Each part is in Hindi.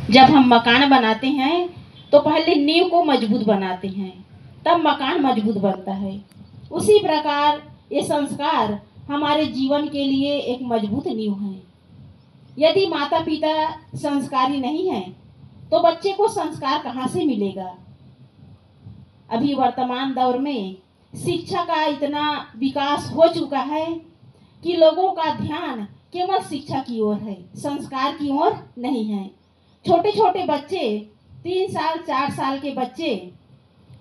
जब हम मकान बनाते हैं तो पहले नींव को मजबूत बनाते हैं, तब मकान मजबूत बनता है। उसी प्रकार ये संस्कार हमारे जीवन के लिए एक मजबूत नींव है। यदि माता पिता संस्कारी नहीं हैं तो बच्चे को संस्कार कहाँ से मिलेगा। अभी वर्तमान दौर में शिक्षा का इतना विकास हो चुका है कि लोगों का ध्यान केवल शिक्षा की ओर है, संस्कार की ओर नहीं है। छोटे छोटे बच्चे, 3 साल 4 साल के बच्चे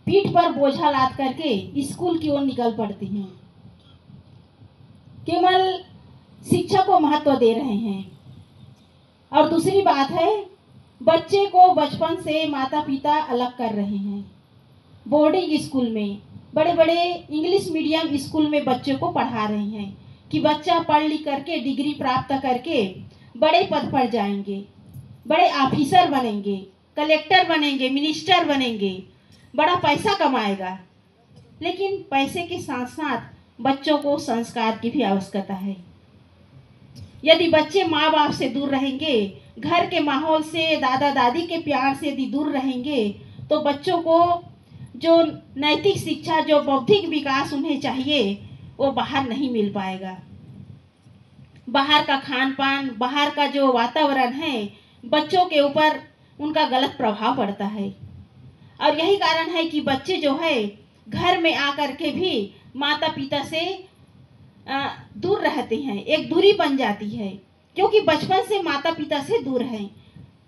पीठ पर बोझा लाद करके स्कूल की ओर निकल पड़ते हैं, केवल शिक्षा को महत्व दे रहे हैं। और दूसरी बात है, बच्चे को बचपन से माता पिता अलग कर रहे हैं। बोर्डिंग स्कूल में, बड़े बड़े इंग्लिश मीडियम स्कूल में बच्चों को पढ़ा रहे हैं कि बच्चा पढ़ लिख करके डिग्री प्राप्त करके बड़े पद पर जाएंगे, बड़े ऑफिसर बनेंगे, कलेक्टर बनेंगे, मिनिस्टर बनेंगे, बड़ा पैसा कमाएगा। लेकिन पैसे के साथ साथ बच्चों को संस्कार की भी आवश्यकता है। यदि बच्चे माँ बाप से दूर रहेंगे, घर के माहौल से, दादा दादी के प्यार से यदि दूर रहेंगे, तो बच्चों को जो नैतिक शिक्षा, जो बौद्धिक विकास उन्हें चाहिए, वो बाहर नहीं मिल पाएगा। बाहर का खान पान, बाहर का जो वातावरण है, बच्चों के ऊपर उनका गलत प्रभाव पड़ता है। और यही कारण है कि बच्चे जो है घर में आकर के भी माता पिता से दूर रहते हैं, एक दूरी बन जाती है, क्योंकि बचपन से माता पिता से दूर हैं,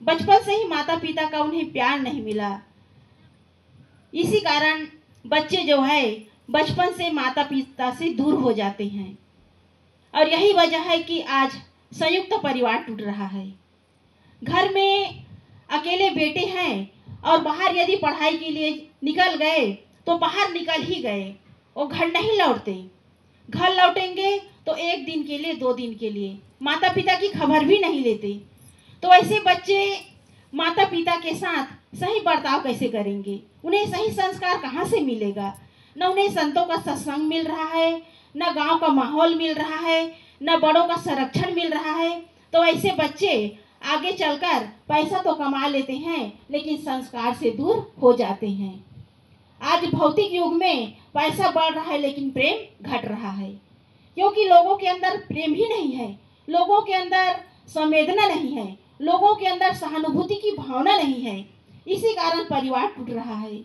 बचपन से ही माता पिता का उन्हें प्यार नहीं मिला। इसी कारण बच्चे जो है बचपन से माता पिता से दूर हो जाते हैं। और यही वजह है कि आज संयुक्त परिवार टूट रहा है। घर में अकेले बेटे हैं और बाहर यदि पढ़ाई के लिए निकल गए तो बाहर निकल ही गए, वो घर नहीं लौटते। घर लौटेंगे तो 1 दिन के लिए, 2 दिन के लिए, माता पिता की खबर भी नहीं लेते। तो ऐसे बच्चे माता पिता के साथ सही बर्ताव कैसे करेंगे? उन्हें सही संस्कार कहाँ से मिलेगा? न उन्हें संतों का सत्संग मिल रहा है, न गांव का माहौल मिल रहा है, न बड़ों का संरक्षण मिल रहा है। तो ऐसे बच्चे आगे चलकर पैसा तो कमा लेते हैं, लेकिन संस्कार से दूर हो जाते हैं। आज भौतिक युग में पैसा बढ़ रहा है लेकिन प्रेम घट रहा है, क्योंकि लोगों के अंदर प्रेम ही नहीं है, लोगों के अंदर संवेदना नहीं है, लोगों के अंदर सहानुभूति की भावना नहीं है। इसी कारण परिवार टूट रहा है।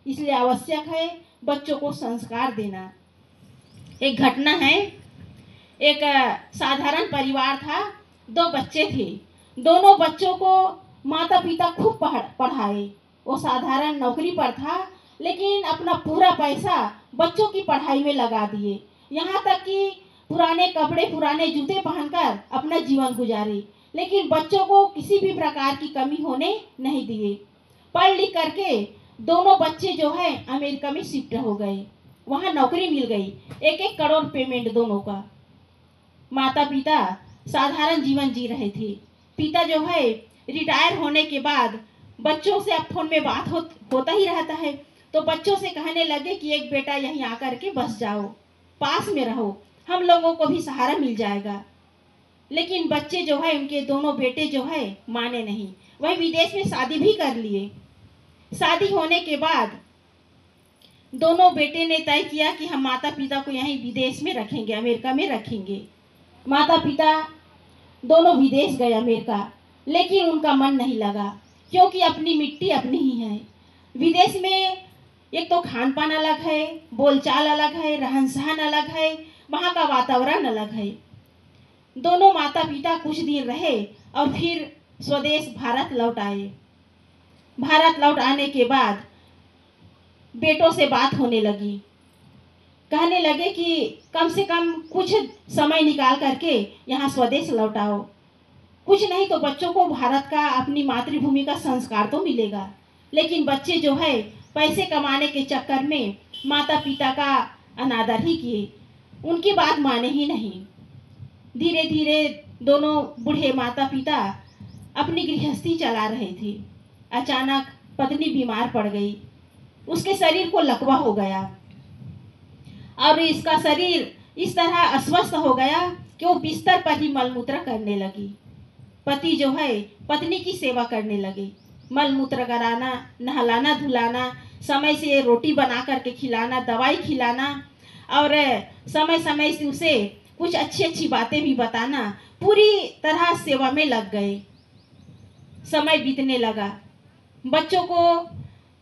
इसलिए आवश्यक है बच्चों को संस्कार देना। एक घटना है, एक साधारण परिवार था, 2 बच्चे थे। दोनों बच्चों को माता पिता खूब पढ़ाए। वो साधारण नौकरी पर था, लेकिन अपना पूरा पैसा बच्चों की पढ़ाई में लगा दिए। यहाँ तक कि पुराने कपड़े, पुराने जूते पहनकर अपना जीवन गुजारे, लेकिन बच्चों को किसी भी प्रकार की कमी होने नहीं दिए। पढ़ लिख करके दोनों बच्चे जो है अमेरिका में शिफ्ट हो गए, वहाँ नौकरी मिल गई, 1-1 करोड़ पेमेंट दोनों का। माता पिता साधारण जीवन जी रहे थे। पिता जो है रिटायर होने के बाद बच्चों से अब फोन में बात होता ही रहता है, तो बच्चों से कहने लगे कि एक बेटा यहीं आकर के बस जाओ, पास में रहो, हम लोगों को भी सहारा मिल जाएगा। लेकिन बच्चे जो है, उनके दोनों बेटे जो है माने नहीं, वही विदेश में शादी भी कर लिए। शादी होने के बाद दोनों बेटे ने तय किया कि हम माता पिता को यहीं विदेश में रखेंगे, अमेरिका में रखेंगे। माता पिता दोनों विदेश गए, अमेरिका, लेकिन उनका मन नहीं लगा, क्योंकि अपनी मिट्टी अपनी ही है। विदेश में एक तो खान पान अलग है, बोलचाल अलग है, रहन सहन अलग है, वहाँ का वातावरण अलग है। दोनों माता पिता कुछ दिन रहे और फिर स्वदेश भारत लौट आए। भारत लौट आने के बाद बेटों से बात होने लगी, कहने लगे कि कम से कम कुछ समय निकाल करके यहाँ स्वदेश लौटाओ, कुछ नहीं तो बच्चों को भारत का, अपनी मातृभूमि का संस्कार तो मिलेगा। लेकिन बच्चे जो है पैसे कमाने के चक्कर में माता पिता का अनादर ही किए, उनकी बात माने ही नहीं। धीरे धीरे दोनों बूढ़े माता पिता अपनी गृहस्थी चला रहे थे। अचानक पत्नी बीमार पड़ गई, उसके शरीर को लकवा हो गया और इसका शरीर इस तरह अस्वस्थ हो गया कि वो बिस्तर पर ही मलमूत्र करने लगी। पति जो है पत्नी की सेवा करने लगे। मल मूत्र कराना, नहलाना धुलाना, समय से रोटी बना करके खिलाना, दवाई खिलाना और समय समय से उसे कुछ अच्छी अच्छी बातें भी बताना, पूरी तरह सेवा में लग गए। समय बीतने लगा, बच्चों को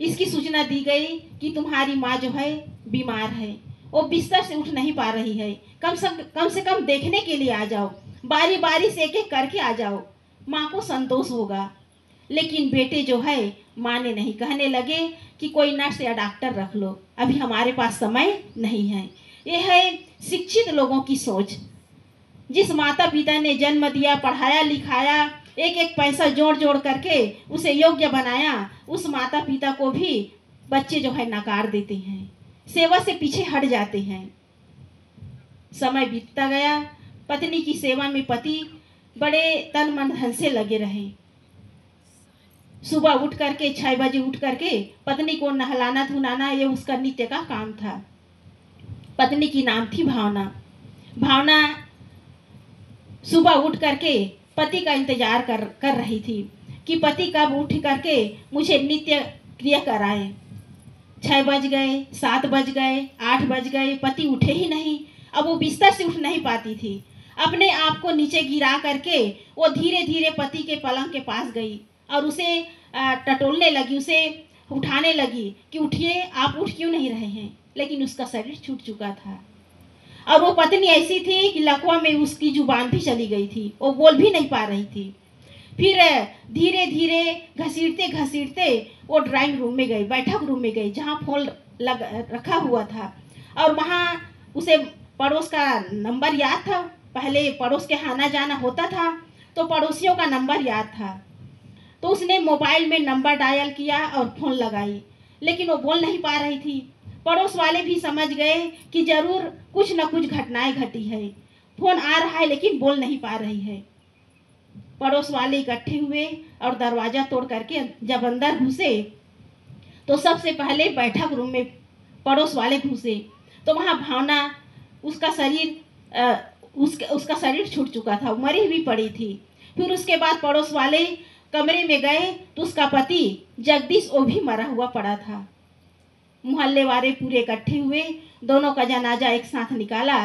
इसकी सूचना दी गई कि तुम्हारी माँ जो है बीमार है, वो बिस्तर से उठ नहीं पा रही है, कम से कम देखने के लिए आ जाओ, बारी बारी से एक एक करके आ जाओ, माँ को संतोष होगा। लेकिन बेटे जो है माने नहीं, कहने लगे कि कोई नर्स या डॉक्टर रख लो, अभी हमारे पास समय नहीं है। ये है शिक्षित लोगों की सोच। जिस माता पिता ने जन्म दिया, पढ़ाया लिखाया, एक एक पैसा जोड़ जोड़ करके उसे योग्य बनाया, उस माता पिता को भी बच्चे जो है नकार देते हैं, सेवा से पीछे हट जाते हैं। समय बीतता गया, पत्नी की सेवा में पति बड़े तन मन धन से लगे रहे। सुबह उठ करके 6 बजे उठ करके पत्नी को नहलाना धुलाना, ये उसका नित्य का काम था। पत्नी की नाम थी भावना। भावना सुबह उठ करके पति का इंतजार कर रही थी कि पति कब उठ करके मुझे नित्य क्रिया कराए। 6 बज गए, 7 बज गए, 8 बज गए, पति उठे ही नहीं। अब वो बिस्तर से उठ नहीं पाती थी। अपने आप को नीचे गिरा करके वो धीरे धीरे पति के पलंग के पास गई और उसे टटोलने लगी, उसे उठाने लगी कि उठिए, आप उठ क्यों नहीं रहे हैं। लेकिन उसका शरीर छूट चुका था और वो पत्नी ऐसी थी कि लकवा में उसकी जुबान भी चली गई थी, वो बोल भी नहीं पा रही थी। फिर धीरे धीरे घसीटते घसीटते वो ड्राइंग रूम में गई, बैठक रूम में गई, जहाँ फोन रखा हुआ था। और वहाँ उसे पड़ोस का नंबर याद था, पहले पड़ोस के आना जाना होता था तो पड़ोसियों का नंबर याद था। तो उसने मोबाइल में नंबर डायल किया और फ़ोन लगाई, लेकिन वो बोल नहीं पा रही थी। पड़ोस वाले भी समझ गए कि जरूर कुछ न कुछ घटनाएं घटी है, फोन आ रहा है लेकिन बोल नहीं पा रही है। पड़ोस वाले इकट्ठे हुए और दरवाज़ा तोड़ करके जब अंदर घुसे तो सबसे पहले बैठक रूम में पड़ोस वाले घुसे तो वहाँ भावना, उसका शरीर छूट चुका था, मरी हुई पड़ी थी। फिर उसके बाद पड़ोस वाले कमरे में गए तो उसका पति जगदीश वो भी मरा हुआ पड़ा था। मोहल्ले वाले पूरे इकट्ठे हुए, दोनों का जनाजा एक साथ निकाला।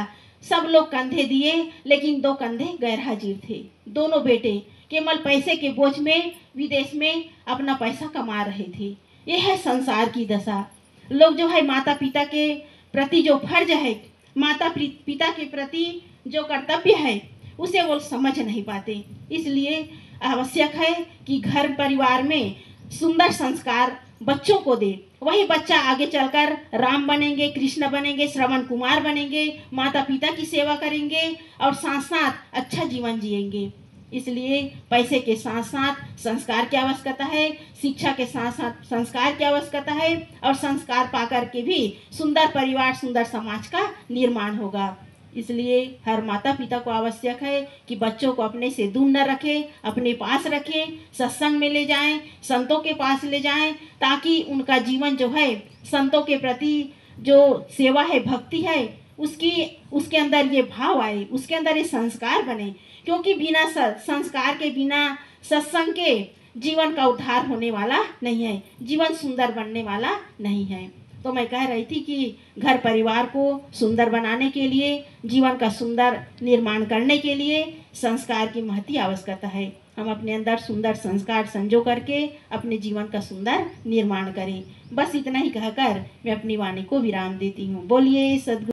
सब लोग कंधे दिए लेकिन 2 कंधे गैर हाजिर थे। दोनों बेटे केवल पैसे के बोझ में विदेश में अपना पैसा कमा रहे थे। यह है संसार की दशा। लोग जो है माता पिता के प्रति जो फर्ज है, माता पिता के प्रति जो कर्तव्य है, उसे वो समझ नहीं पाते। इसलिए आवश्यक है कि घर परिवार में सुंदर संस्कार बच्चों को दे, वही बच्चा आगे चलकर राम बनेंगे, कृष्ण बनेंगे, श्रवण कुमार बनेंगे, माता पिता की सेवा करेंगे और साथ साथ अच्छा जीवन जिएंगे। इसलिए पैसे के साथ साथ संस्कार की आवश्यकता है, शिक्षा के साथ साथ संस्कार की आवश्यकता है और संस्कार पाकर के भी सुंदर परिवार, सुंदर समाज का निर्माण होगा। इसलिए हर माता पिता को आवश्यक है कि बच्चों को अपने से दूर न रखें, अपने पास रखें, सत्संग में ले जाएं, संतों के पास ले जाएं, ताकि उनका जीवन जो है संतों के प्रति जो सेवा है, भक्ति है, उसके अंदर ये भाव आए, उसके अंदर ये संस्कार बने। क्योंकि बिना संस्कार के, बिना सत्संग के जीवन का उद्धार होने वाला नहीं है, जीवन सुंदर बनने वाला नहीं है। तो मैं कह रही थी कि घर परिवार को सुंदर बनाने के लिए, जीवन का सुंदर निर्माण करने के लिए संस्कार की महती आवश्यकता है। हम अपने अंदर सुंदर संस्कार संजो करके अपने जीवन का सुंदर निर्माण करें। बस इतना ही कहकर मैं अपनी वाणी को विराम देती हूँ। बोलिए सद्गुरु